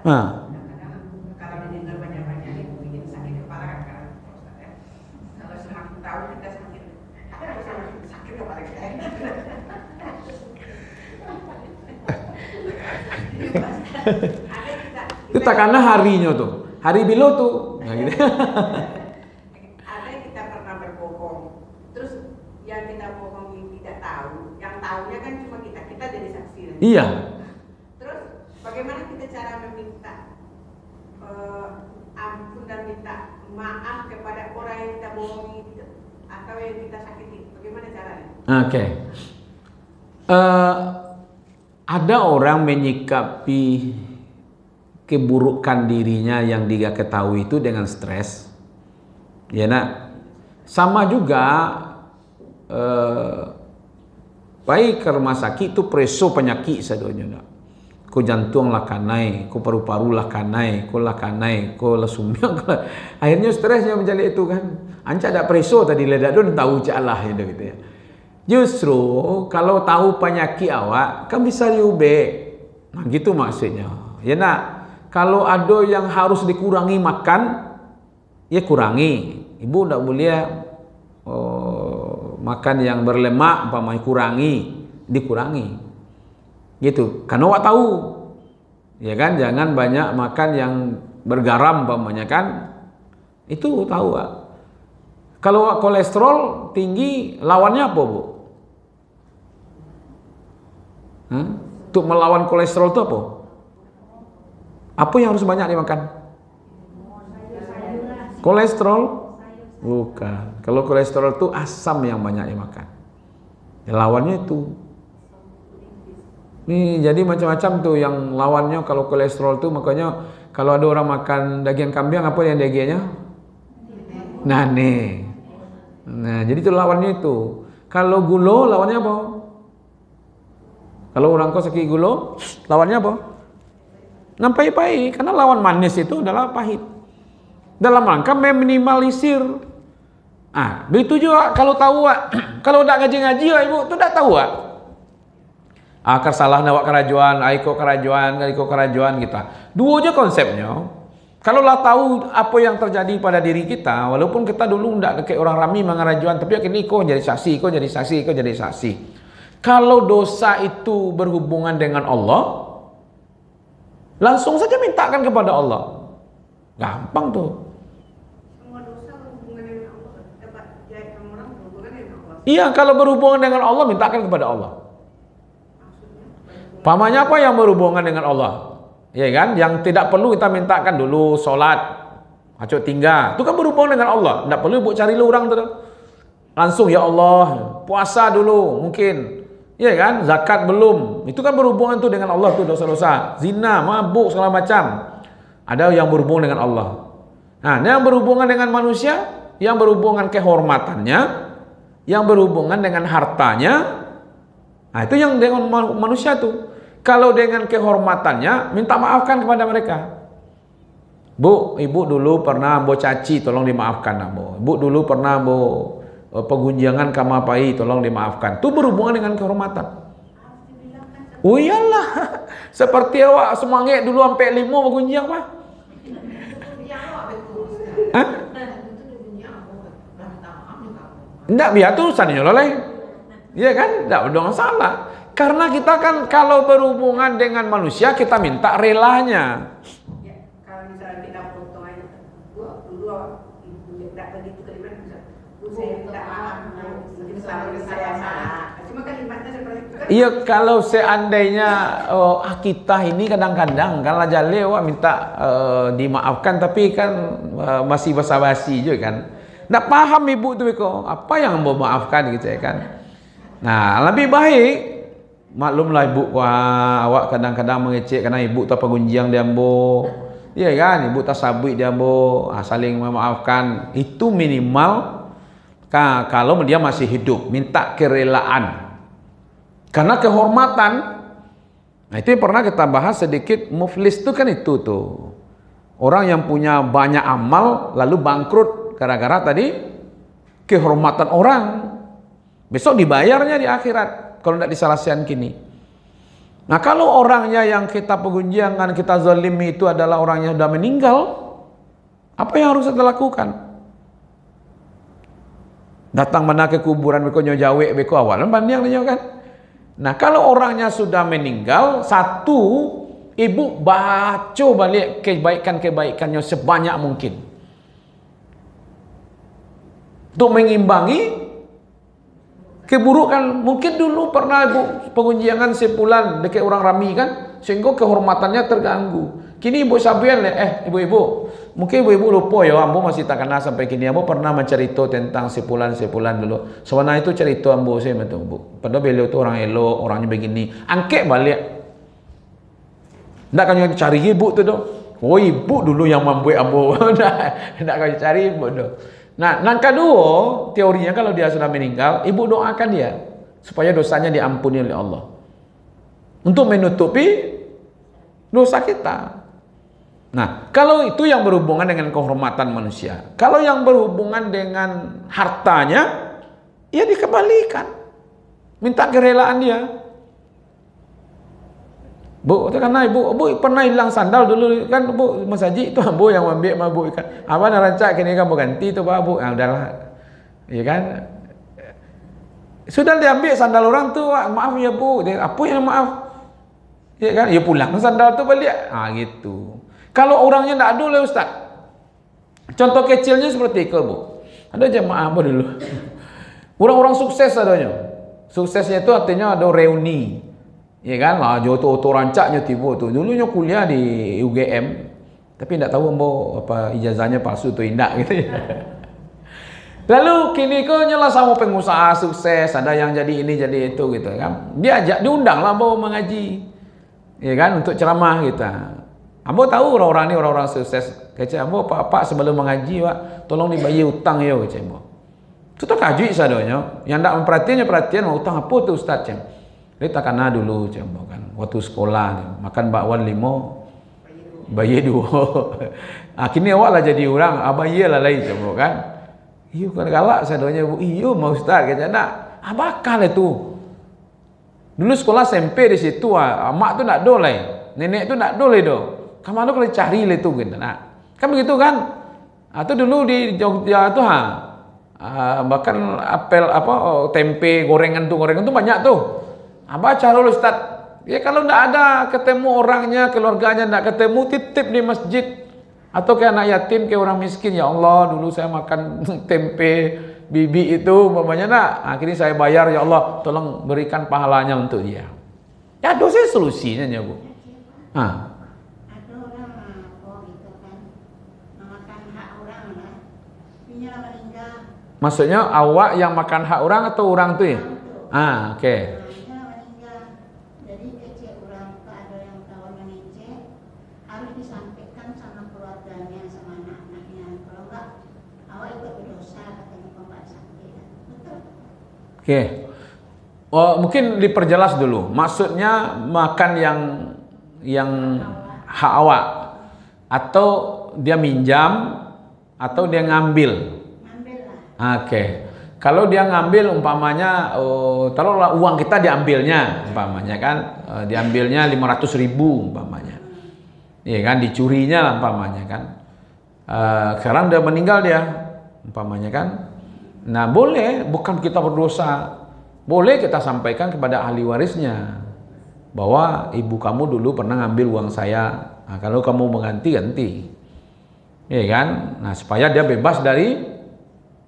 Nah, Kadang-kadang kalau didengar banyak-banyak itu bikin sakit kepala kan karena prostat ya. Kalau semakin tahu kita semakin sakit kepala kita. itu tak karena harinya tuh, hari bilo tuh. Nah, gitu. Ada yang kita pernah berbohong, terus yang kita bohongi tidak tahu, yang tahunya kan cuma kita jadi saksi. Iya. Terus bagaimana kita cara meminta ampun dan minta maaf kepada orang yang kita bohongi gitu, atau yang kita sakiti? Bagaimana caranya? Oke. Ada orang menyikapi keburukan dirinya yang dia ketahui itu dengan stres, ya nak. Sama juga baik ke rumah sakit itu preso penyakit sadonya nak. Ko jantung lah kanai, ko paru-paru lah kanai, ko lah sumbiang. Akhirnya stresnya menjadi itu kan. Anca ada preso tadi ledak don tahu jalah gitu ya. Justru kalau tahu penyakit awak kan bisa diubah. Nah gitu maksudnya. Ya nak, kalau ada yang harus dikurangi makan, ya kurangi. Ibu tidak boleh makan yang berlemak, umpamanya dikurangi. Gitu. Karena awak tahu. Ya kan, jangan banyak makan yang bergaram umpamanya kan. Itu tahu Wak. Kalau kolesterol tinggi, lawannya apa, Bu? Untuk melawan kolesterol itu apa? Apa yang harus banyak dimakan? Kolesterol? Bukan. Kalau kolesterol itu asam yang banyak dimakan. Ya, lawannya itu. Nih, jadi macam-macam tuh yang lawannya kalau kolesterol tuh, makanya kalau ada orang makan daging kambing, apa yang dagingnya? Nane. Nah, jadi itu lawannya itu. Kalau gula, lawannya apa? Kalau orang kau sakit gula, lawannya apa? Nampai pahit, karena lawan manis itu adalah pahit. Dalam rangka meminimalisir. Begitu juga kalau tahu, kalau udah ngaji-ngaji, ibu tuh udah tahu, akar salah nawak kerajuan, aiko kerajuan kita. Dua aja konsepnya. Kalau lah tahu apa yang terjadi pada diri kita, walaupun kita dulu tidak kayak orang rami mengarajuan, tapi akhirnya kok jadi saksi. Kalau dosa itu berhubungan dengan Allah, langsung saja mintakan kepada Allah. Gampang tuh. Semua dosa berhubungan dengan Allah. Jahit orang berhubungan dengan Allah. Iya, kalau berhubungan dengan Allah, mintakan kepada Allah. Pamannya apa yang berhubungan dengan Allah? Ya kan? Yang tidak perlu kita mintakan dulu sholat, acuk tinggal. Itu kan berhubungan dengan Allah. Tidak perlu buat cari lu orang tuh. Langsung ya Allah, puasa dulu mungkin. Ya kan? Zakat belum. Itu kan berhubungan tuh dengan Allah tuh dosa-dosa. Zina, mabuk segala macam. Ada yang berhubungan dengan Allah. Nah, yang berhubungan dengan manusia, yang berhubungan kehormatannya, yang berhubungan dengan hartanya. Nah, itu yang dengan manusia tuh. Kalau dengan kehormatannya, minta maafkan kepada mereka. Bu, ibu dulu pernah ambo caci, tolong dimaafkan ambo. Ibu dulu pernah ambo pegunjangan kamapai, tolong dimaafkan. Itu berhubungan dengan kehormatan. Oh iyalah, seperti awak semangat dulu sampai 5 pegunjang Pak. Hah? Enggak, biar tuh urusannya lain. Iya kan? Enggak ada masalah. Karena kita kan kalau berhubungan dengan manusia, kita minta relanya. Ya, kalau misalnya kita potong aja, dulu ibu tidak begitu kalimat bisa. Saya minta maaf, mungkin selama saya salah. Cuma kalimatnya seperti itu kan. Iya, kalau seandainya kita ini kadang-kadang kalau jale minta dimaafkan, tapi kan masih basa-basi juga kan. Nggak paham ibu tuh kok apa yang mau maafkan gitu ya kan. Nah, lebih baik maklumlah ibu, awak kadang-kadang mengecek karena ibu tak pegunjiang dia ambo. Iya kan, ibu tak sabui dia ambo, saling memaafkan. Itu minimal kalau dia masih hidup, minta kerelaan. Karena kehormatan. Nah, itu yang pernah kita bahas sedikit. Muflis itu kan itu tuh. Orang yang punya banyak amal lalu bangkrut gara-gara tadi kehormatan orang. Besok dibayarnya di akhirat kalau tidak disalahkan kini. Nah, kalau orangnya yang kita pergunjingan, kita zalimi itu adalah orang yang sudah meninggal, apa yang harus kita lakukan? Datang mana ke kuburan beko nyojawe beko awal bandiang kan. Nah, kalau orangnya sudah meninggal, satu, ibu baca balik kebaikan-kebaikannya sebanyak mungkin untuk mengimbangi keburukan. Mungkin dulu pernah ibu pengunjian sepulan dekat orang rami kan, sehingga kehormatannya terganggu. Kini ibu sabian ibu-ibu, mungkin ibu-ibu lupa ya, ambo masih tak kenal sampai kini. Ambo pernah mencerita tentang sepulan dulu. Sebenarnya itu cerita ambo saya betul bu. Padahal beliau itu orang elok, orangnya begini. Angket balik. Ndak kan cari ibu tu doh. Oh, ibu dulu yang membuat ambo. Ndak kan cari ibu doh. Nah, yang kedua, teorinya kalau dia sudah meninggal, ibu doakan dia supaya dosanya diampuni oleh Allah. Untuk menutupi dosa kita. Nah, kalau itu yang berhubungan dengan kehormatan manusia. Kalau yang berhubungan dengan hartanya, ya dikembalikan. Minta kerelaan dia. Bu, karena ibu pernah hilang sandal dulu kan, bu Mas Haji itu bu yang ambil sama bu kan. Apa nak rancak kini kan bu ganti tu pak bu. Ah, udahlah. Ya kan? Sudah diambil sandal orang tu, maaf ya bu. Dia, apa yang maaf? Ya kan? Ya pulang sandal tu balik. Ah gitu. Kalau orangnya tak ada lah ustaz. Contoh kecilnya seperti itu bu. Ada jemaah apa dulu? Orang-orang sukses adanya. Suksesnya itu artinya ada reuni. Ya kan, lah joto rancaknya tiba tu. Dulunya kuliah di UGM, tapi tidak tahu ambo apa ijazahnya palsu tu indak gitu ya. Lalu kini kau nyala sama pengusaha sukses, ada yang jadi ini jadi itu gitu kan. Diundang lah ambo mengaji. Ya kan, untuk ceramah kita. Ambo tahu orang-orang ini orang-orang sukses. Kata ambo pak sebelum mengaji pak, tolong dibayar utang ya kata ambo. Itu tak kaji sadanya. Yang tak perhatian mau utang apa tu ustaz cem. Dia tak kena dulu coba kan. Waktu sekolah ni, makan bakwan 5, bayar 2. Akhirnya awak lah jadi orang, bayar lah lain coba kan. Iyo kan galak sadonya bu. Iyo mau ustaz kata nak. Bakal itu. Dulu sekolah SMP di situ mak tu nak dolai, nenek tu nak dolai do. Kamu tu kalau cari le tu gitu nak. Kan begitu kan? Atau dulu di Jogja tu bahkan apel tempe gorengan tu banyak tu. Baca dulu ustaz. Ya kalau tidak ada ketemu orangnya, keluarganya tidak ketemu, titip di masjid. Atau kayak anak yatim, kayak orang miskin. Ya Allah, dulu saya makan tempe bibi itu, umpamanya nak. Akhirnya saya bayar, ya Allah, tolong berikan pahalanya untuk dia. Ya dosa solusinya ya bu. Ada orang gitu kan, makan hak orang lah. Punya meninggal. Maksudnya awak yang makan hak orang atau orang tu ya? Oke. Oke. Mungkin diperjelas dulu. Maksudnya makan yang hak awak, atau dia minjam, atau dia ngambil. Oke. Kalau dia ngambil umpamanya, taruhlah uang kita diambilnya, umpamanya kan, diambilnya 500.000 umpamanya. Iya kan, dicurinya lah umpamanya kan. Sekarang dia meninggal dia, umpamanya kan. Nah boleh, bukan kita berdosa, boleh kita sampaikan kepada ahli warisnya bahwa ibu kamu dulu pernah ngambil uang saya. Nah, kalau kamu mengganti, ganti, ya kan? Nah supaya dia bebas dari,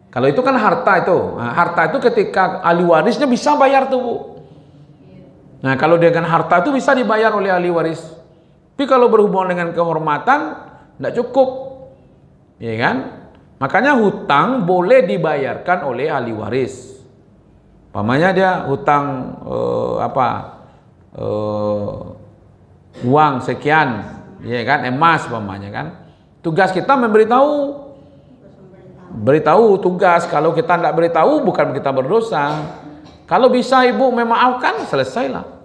kalau itu kan harta itu. Nah, harta itu ketika ahli warisnya bisa bayar tuh bu. Nah kalau dengan harta itu bisa dibayar oleh ahli waris. Tapi kalau berhubungan dengan kehormatan, tidak cukup, ya kan? Makanya hutang boleh dibayarkan oleh ahli waris. Umpamanya dia hutang uang sekian, ya kan, emas umpamanya kan. Tugas kita beritahu tugas. Kalau kita tidak beritahu, bukan kita berdosa. Kalau bisa ibu memaafkan, selesailah.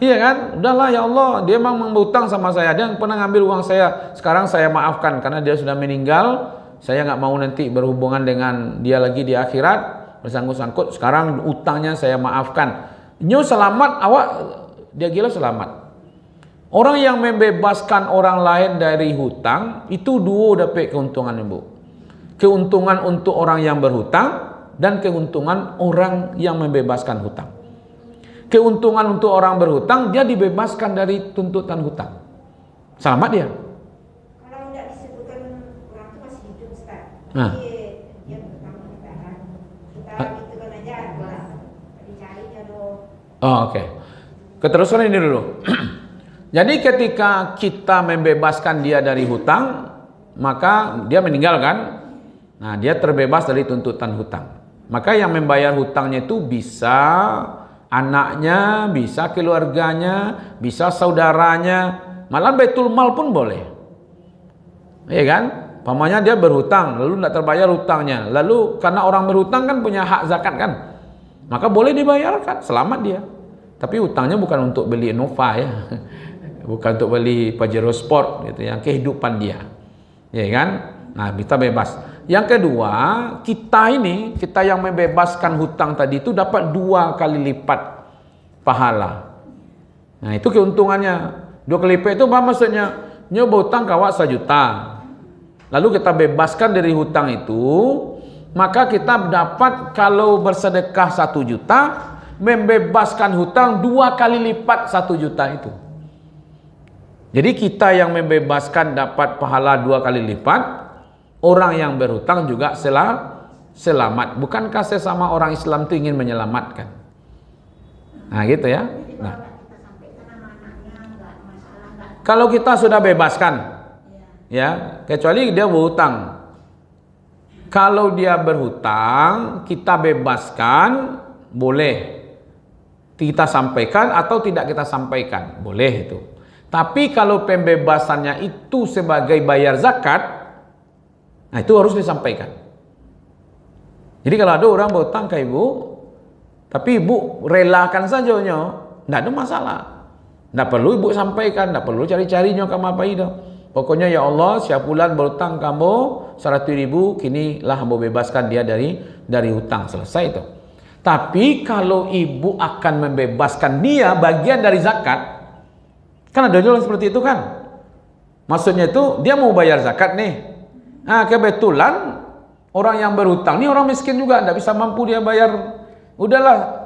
Iya kan, udahlah ya Allah, dia memang berhutang sama saya, dia pernah ngambil uang saya, sekarang saya maafkan karena dia sudah meninggal. Saya nggak mau nanti berhubungan dengan dia lagi di akhirat, bersangkut-sangkut. Sekarang utangnya saya maafkan. Nyo selamat, awak dia gila selamat. Orang yang membebaskan orang lain dari hutang itu dua dapat keuntungan, Ibu. Keuntungan untuk orang yang berhutang dan keuntungan orang yang membebaskan hutang. Keuntungan untuk orang berhutang, dia dibebaskan dari tuntutan hutang. Selamat dia. Kalau tidak disebutkan orang itu masih hidup, Ustaz. Nah. Dia berhutang kita kan. Kita hitungkan aja, dicari jodoh. Oh, oke. Keterusan ini dulu. Jadi ketika kita membebaskan dia dari hutang, maka dia meninggal kan? Nah, dia terbebas dari tuntutan hutang. Maka yang membayar hutangnya itu bisa anaknya, bisa keluarganya, bisa saudaranya, malah Baitul Mal pun boleh. Iya kan? Pamannya dia berhutang, lalu tidak terbayar hutangnya. Lalu karena orang berhutang kan punya hak zakat kan? Maka boleh dibayarkan, selamat dia. Tapi hutangnya bukan untuk beli Innova ya. Bukan untuk beli Pajero Sport gitu, yang kehidupan dia. Ya kan? Nah, kita bebas. Yang kedua, kita yang membebaskan hutang tadi itu dapat 2 kali lipat pahala. Nah, itu keuntungannya. 2 kali lipat itu apa maksudnya? Nyoba hutang kawat 1 juta. Lalu kita bebaskan dari hutang itu, maka kita dapat kalau bersedekah 1 juta, membebaskan hutang 2 kali lipat 1 juta itu. Jadi kita yang membebaskan dapat pahala 2 kali lipat. Orang yang berhutang juga selamat. Bukankah sesama orang Islam itu ingin menyelamatkan? Nah gitu ya. Nah, kalau kita sudah bebaskan, ya, kecuali dia berhutang. Kalau dia berhutang, kita bebaskan, boleh. Kita sampaikan atau tidak kita sampaikan, boleh itu. Tapi kalau pembebasannya itu sebagai bayar zakat, nah itu harus disampaikan. Jadi kalau ada orang berhutang ke ibu, tapi ibu relakan saja, tidak ada masalah. Tidak perlu ibu sampaikan, tidak perlu cari-carinya kamu apa itu. Pokoknya ya Allah, setiap bulan berhutang kamu 100.000, kini lah hamba bebaskan dia dari hutang, selesai itu. Tapi kalau ibu akan membebaskan dia bagian dari zakat, kan ada orang seperti itu kan? Maksudnya itu dia mau bayar zakat nih. Nah, kebetulan orang yang berhutang ini orang miskin juga, tidak bisa mampu dia bayar. Udahlah,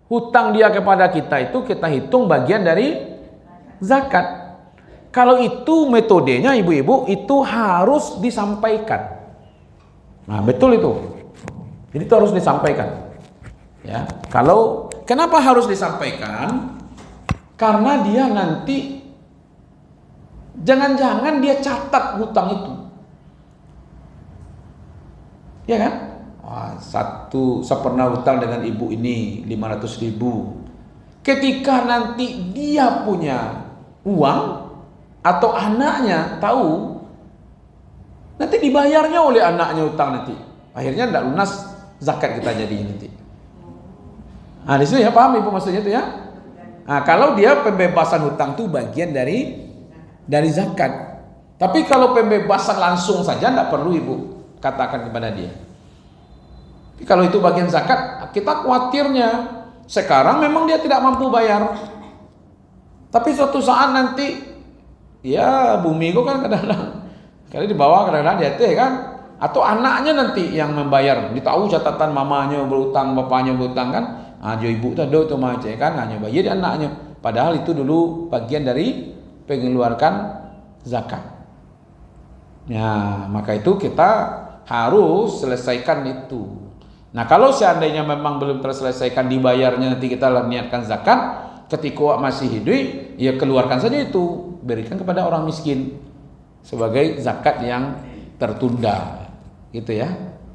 hutang dia kepada kita itu kita hitung bagian dari zakat. Kalau itu metodenya ibu-ibu, itu harus disampaikan. Nah, betul itu. Jadi itu harus disampaikan. Ya, kalau kenapa harus disampaikan? Karena dia nanti jangan-jangan dia catat hutang itu. Ya kan? Wah, saya pernah hutang dengan ibu ini 500.000. Ketika nanti dia punya uang atau anaknya tahu, nanti dibayarnya oleh anaknya hutang nanti. Akhirnya tidak lunas zakat kita jadi nanti. Nah, di sini ya paham ibu maksudnya itu ya? Nah, kalau dia pembebasan hutang itu bagian dari zakat. Tapi kalau pembebasan langsung saja tidak perlu ibu katakan kepada dia. Tapi kalau itu bagian zakat, kita khawatirnya sekarang memang dia tidak mampu bayar. Tapi suatu saat nanti, ya bumi itu kan kadang-kadang kali di bawah kadang-kadang DT kan, atau anaknya nanti yang membayar. Ditahu catatan mamanya berutang, bapaknya berutang kan, aja ibu tadi itu macam kan hanya bayar anaknya. Padahal itu dulu bagian dari pengeluarkan zakat. Ya, maka itu kita harus selesaikan itu. Nah, kalau seandainya memang belum terselesaikan dibayarnya, nanti kita niatkan zakat, ketika masih hidup, ya keluarkan saja itu, berikan kepada orang miskin sebagai zakat yang tertunda, gitu ya.